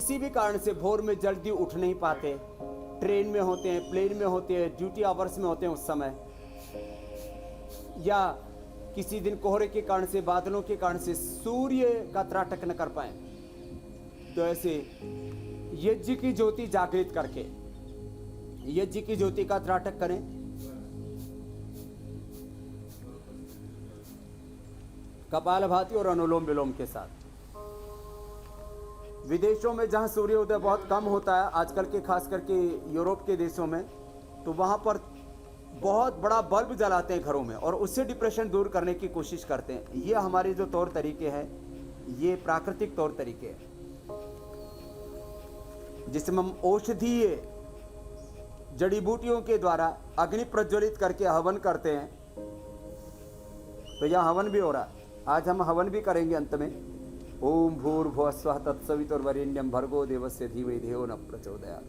किसी भी कारण से भोर में जल्दी उठ नहीं पाते, ट्रेन में होते हैं, प्लेन में होते हैं, ड्यूटी आवर्स में होते हैं उस समय, या किसी दिन कोहरे के कारण से, बादलों के कारण से सूर्य का त्राटक न कर पाए, तो ऐसे यज्ञ की ज्योति जागृत करके यज्ञ की ज्योति का त्राटक करें। कपालभाति और अनुलोम विलोम के साथ। विदेशों में जहां सूर्योदय बहुत कम होता है आजकल के, खास करके यूरोप के देशों में, तो वहां पर बहुत बड़ा बल्ब जलाते हैं घरों में और उससे डिप्रेशन दूर करने की कोशिश करते हैं। ये हमारे जो तौर तरीके हैं, ये प्राकृतिक तौर तरीके हैं जिसमें हम औषधीय जड़ी बूटियों के द्वारा अग्नि प्रज्वलित करके हवन करते हैं। तो यह हवन भी हो रहा है, आज हम हवन भी करेंगे अंत में। ओम भूर्भुवः स्वः तत्सवितुर्वरेण्यं भर्गो देवस्य धीमहि धियो न प्रचोदयात्।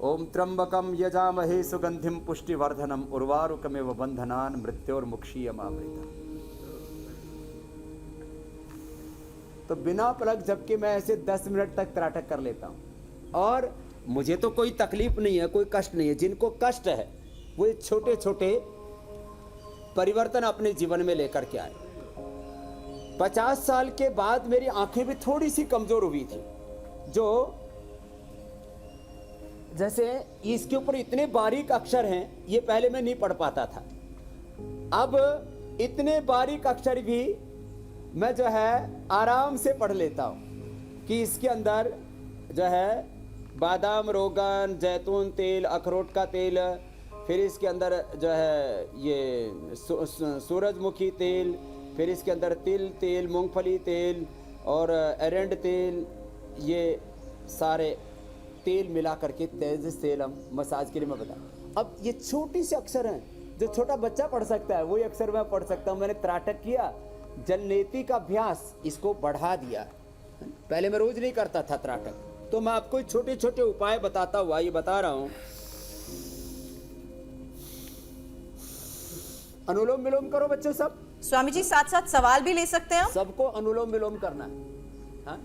ओम त्र्यंबकं यजामहे सुगंधिं पुष्टिवर्धनम् उर्वारुकमिव बन्धनान् मृत्योर्मुक्षीयमामृतम्। तो बिना पलक झपके मैं ऐसे 10 मिनट तक त्राटक कर लेता हूं और मुझे तो कोई तकलीफ नहीं है, कोई कष्ट नहीं है। जिनको कष्ट है वो छोटे छोटे परिवर्तन अपने जीवन में लेकर के आए। 50 साल के बाद मेरी आंखें भी थोड़ी सी कमजोर हुई थी, जो जैसे इसके ऊपर इतने बारीक अक्षर हैं, ये पहले मैं नहीं पढ़ पाता था। अब इतने बारीक अक्षर भी मैं जो है आराम से पढ़ लेता हूँ कि इसके अंदर जो है बादाम, रोगन, जैतून तेल, अखरोट का तेल, फिर इसके अंदर जो है ये सूरजमुखी तेल, फिर इसके अंदर तिल तेल, मूंगफली तेल और एरंड तेल, ये सारे तेल मिला करके तेज तेल हम मसाज के लिए मैं बता। अब ये छोटी सी अक्षर हैं जो छोटा बच्चा पढ़ सकता है, वही अक्षर मैं पढ़ सकता हूँ। मैंने त्राटक किया, जलनेति का अभ्यास इसको बढ़ा दिया। पहले मैं रोज नहीं करता था त्राटक, तो मैं आपको छोटे छोटे उपाय बताता हुआ ये बता रहा हूं। अनुलोम विलोम करो बच्चों सब। स्वामी जी साथ साथ सवाल भी ले सकते हैं हम? सबको अनुलोम विलोम करना है। हाँ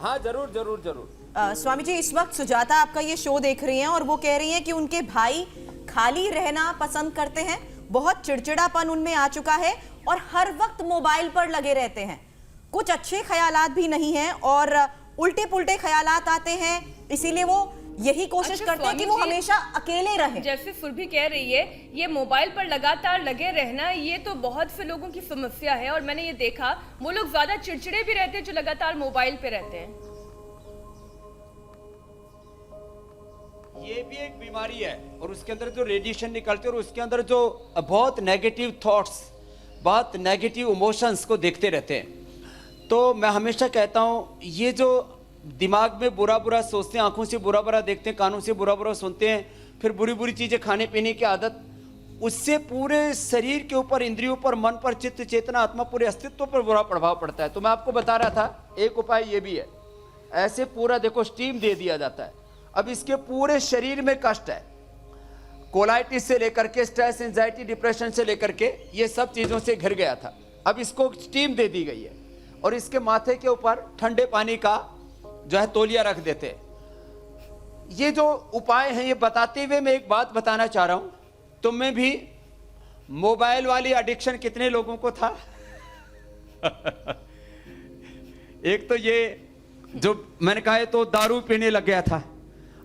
हाँ जरूर जरूर जरूर। स्वामी जी इस वक्त सुजाता आपका ये शो देख रही हैं और वो कह रही हैं कि उनके भाई खाली रहना पसंद करते हैं, बहुत चिड़चिड़ापन उनमें आ चुका है और हर वक्त मोबाइल पर लगे रहते हैं। कुछ अच्छे ख्यालात भी नहीं हैं और उल्टे पुल्टे ख्यालात आते हैं, इसीलिए वो यही कोशिश करते हैं कि वो हमेशा अकेले रहें। जैसे सुरभि कह रही है, ये मोबाइल पर लगातार लगे रहना, ये तो बहुत से लोगों की समस्या है और मैंने ये देखा वो लोग ज्यादा चिड़चिड़े भी रहते हैं जो लगातार मोबाइल पे रहते हैं। ये भी एक बीमारी है और उसके अंदर जो रेडिएशन निकलते हैं और उसके अंदर जो बहुत नेगेटिव थॉट्स, बहुत नेगेटिव इमोशंस को देखते रहते हैं। तो मैं हमेशा कहता हूँ ये जो दिमाग में बुरा बुरा सोचते हैं, आंखों से बुरा बुरा देखते हैं, कानों से बुरा बुरा सुनते हैं, फिर बुरी बुरी चीज़ें खाने पीने की आदत, उससे पूरे शरीर के ऊपर, इंद्रियों पर, मन पर, चित्त चेतना आत्मा पूरे अस्तित्व पर बुरा प्रभाव पड़ता है। तो मैं आपको बता रहा था एक उपाय ये भी है, ऐसे पूरा देखो स्टीम दे दिया जाता है। अब इसके पूरे शरीर में कष्ट है, कोलाइटिस से लेकर के स्ट्रेस, एंजाइटी, डिप्रेशन से लेकर के ये सब चीज़ों से घिर गया था। अब इसको स्टीम दे दी गई है और इसके माथे के ऊपर ठंडे पानी का जो है तौलिया रख देते। ये जो उपाय हैं ये बताते हुए मैं एक बात बताना चाह रहा हूं, तुम में भी मोबाइल वाली एडिक्शन कितने लोगों को था? एक तो ये जो मैंने कहा है तो दारू पीने लग गया था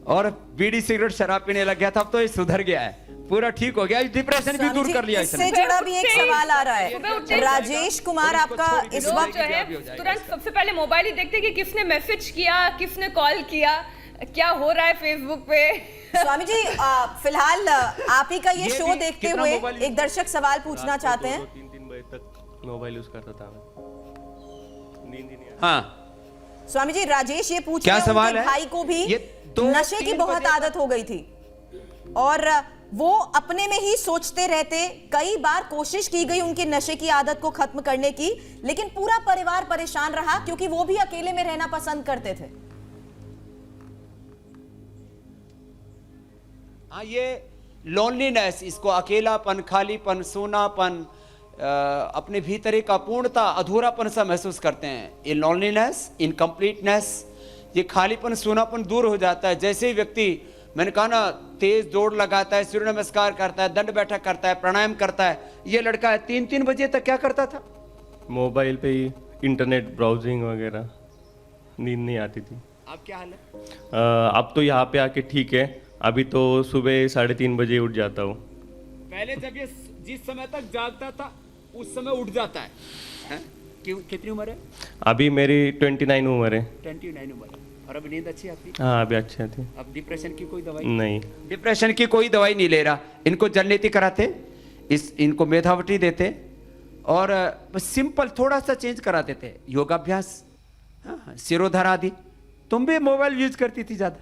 और बीड़ी सिगरेट शराब पीने लग गया था, अब तो ये सुधर गया है, पूरा ठीक हो गया, डिप्रेशन भी दूर कर लिया इसने। इससे जुड़ा भी एक सवाल आ रहा है। राजेश कुमार आपका इस वक्त जो है तुरंत सबसे पहले मोबाइल ही देखते कि किसने मैसेज किया, किसने कॉल किया, क्या हो रहा है फेसबुक पे। स्वामी जी फिलहाल आप ही का ये शो देखते हुए एक दर्शक सवाल पूछना चाहते हैं। 3 बजे तक मोबाइल यूज करता था मैं, नींद ही नहीं आती। हाँ स्वामी जी राजेश ये पूछ क्या रहे हैं सवाल उनके है? भाई को भी नशे की बहुत आदत हो गई थी और वो अपने में ही सोचते रहते। कई बार कोशिश की गई उनकी नशे की आदत को खत्म करने की, लेकिन पूरा परिवार परेशान रहा क्योंकि वो भी अकेले में रहना पसंद करते थे। हाँ, ये लोनलीनेस, इसको अकेलापन, खालीपन, सोनापन, अपने भीतर एक अपूर्णता, अधूरापन सा महसूस करते हैं। इन लॉनलीनेस, इनकम्प्लीटनेस, ये खालीपन, सूनापन दूर हो जाता है जैसे ही व्यक्ति, मैंने कहा ना, तेज दौड़ लगाता है, सूर्य नमस्कार करता है, दंड बैठक करता है, प्राणायाम करता है। ये लड़का है 3-3 बजे तक क्या करता था? मोबाइल पे ही इंटरनेट ब्राउजिंग वगैरह, नींद नहीं आती थी। अब क्या हाल है? अब तो यहाँ पे आके ठीक है, अभी तो सुबह 3:30 बजे उठ जाता हूँ। पहले जब ये जिस समय तक जागता था उस समय उठ जाता है, हैं? क्यों? कितनी उम्र है? अभी मेरी 29 उम्र है। 29 उम्र है। और अभी नींद अच्छी आती है? हाँ, अभी अच्छी आती है। अब डिप्रेशन की कोई दवाई नहीं, डिप्रेशन की कोई दवाई नहीं ले रहा। इनको जल नीति कराते, इनको मेधावटी देते और सिंपल थोड़ा सा चेंज करा देते, योगाभ्यास, सिरोधर आदि। तुम भी मोबाइल यूज करती थी ज्यादा,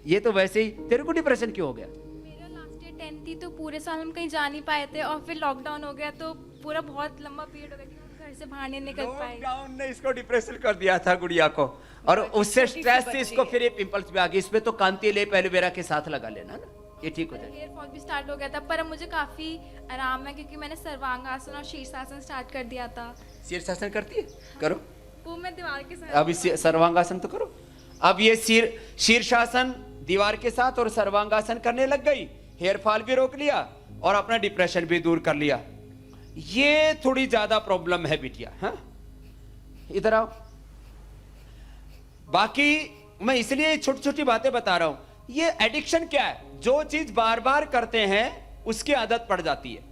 ये तो वैसे ही। तेरे को डिप्रेशन क्यों हो गया? मेरा लास्ट ईयर 10th थी, तो पूरे साल हम कहीं जा नहीं पाए थे और फिर लॉकडाउन हो गया, तो पूरा बहुत लंबा पीरियड हो गया कि हम घर से बाहर नहीं निकल पाए। लॉकडाउन ने इसको डिप्रेशन कर दिया था गुड़िया को, और उससे स्ट्रेस से इसको फिर ये पिंपल्स भी आ गए। इसमें तो कांति ले एलोवेरा के साथ लगा लेना ना, ये ठीक हो जाएगा। हेयर फॉल भी स्टार्ट हो गया था, पर अब मुझे काफी आराम है क्योंकि मैंने सर्वांगासन और शीर्षासन स्टार्ट कर दिया था। शीर्षासन करती है? करो। वो मैं दीवार के साथ अब इस सर्वांगासन तो करो। अब ये शीर्षासन दीवार के साथ और सर्वांगासन करने लग गई, हेयर फॉल भी रोक लिया और अपना डिप्रेशन भी दूर कर लिया। ये थोड़ी ज्यादा प्रॉब्लम है बिटिया। हाँ, इधर आओ। बाकी मैं इसलिए छोटी छोटी बातें बता रहा हूं। ये एडिक्शन क्या है? जो चीज बार बार करते हैं उसकी आदत पड़ जाती है।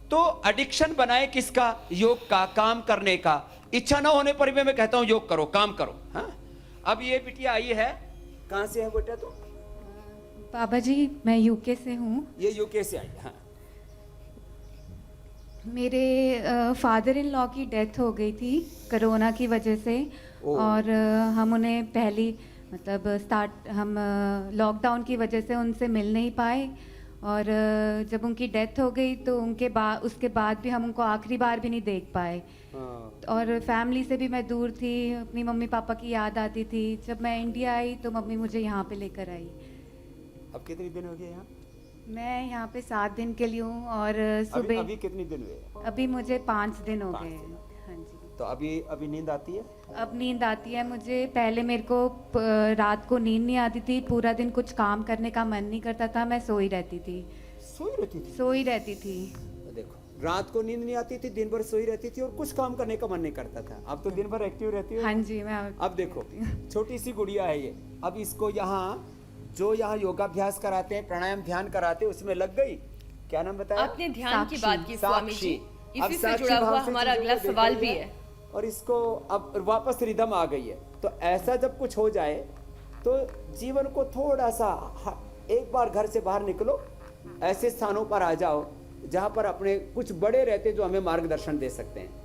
तो एडिक्शन बनाए किसका? योग का, काम करने का। इच्छा ना होने पर भी मैं कहता हूं योग करो, काम करो। हाँ, अब ये बिटिया आई है, कहां से है बेटा तू? बाबा जी, मैं यूके से हूँ। ये यूके से आई। हाँ, मेरे फादर इन लॉ की डेथ हो गई थी कोरोना की वजह से, और हम उन्हें पहली हम लॉकडाउन की वजह से उनसे मिल नहीं पाए, और जब उनकी डेथ हो गई तो उसके बाद भी हम उनको आखिरी बार भी नहीं देख पाए। और फैमिली से भी मैं दूर थी, अपनी मम्मी पापा की याद आती थी। जब मैं इंडिया आई तो मम्मी मुझे यहाँ पे लेकर आई। अब कितने दिन हो गए यहाँ? मैं यहाँ पे 7 दिन के लिए हूँ, और सुबह अभी कितने दिन हुए? अभी मुझे 5 दिन हो गए हैं। हाँ जी। तो अभी नींद आती है? अब नींद आती है मुझे। पहले मेरे को रात को नींद नहीं आती थी, पूरा दिन कुछ काम करने का मन नहीं करता था, मैं सोई रहती थी। सोई रहती थी। देखो, रात को नींद नहीं आती थी, दिन भर सोई रहती थी और कुछ काम करने का मन नहीं करता था। अब तो दिन भर एक्टिव रहती हो। हाँ जी, मैं अब देखो, छोटी सी गुड़िया है ये। अब इसको यहाँ जो यहाँ योगाभ्यास कराते हैं, प्राणायाम ध्यान कराते हैं, उसमें लग गई। क्या नाम बताया आपने? ध्यान की बात की स्वामी जी। अब इसी से साक्षी जुड़ा हुआ भाव से हमारा चीजों अगला को देख सवाल रही भी है है। और इसको अब वापस रिदम आ गई है। तो ऐसा जब कुछ हो जाए तो जीवन को थोड़ा सा एक बार घर से बाहर निकलो, ऐसे स्थानों पर आ जाओ जहां पर अपने कुछ बड़े रहते जो हमें मार्गदर्शन दे सकते हैं।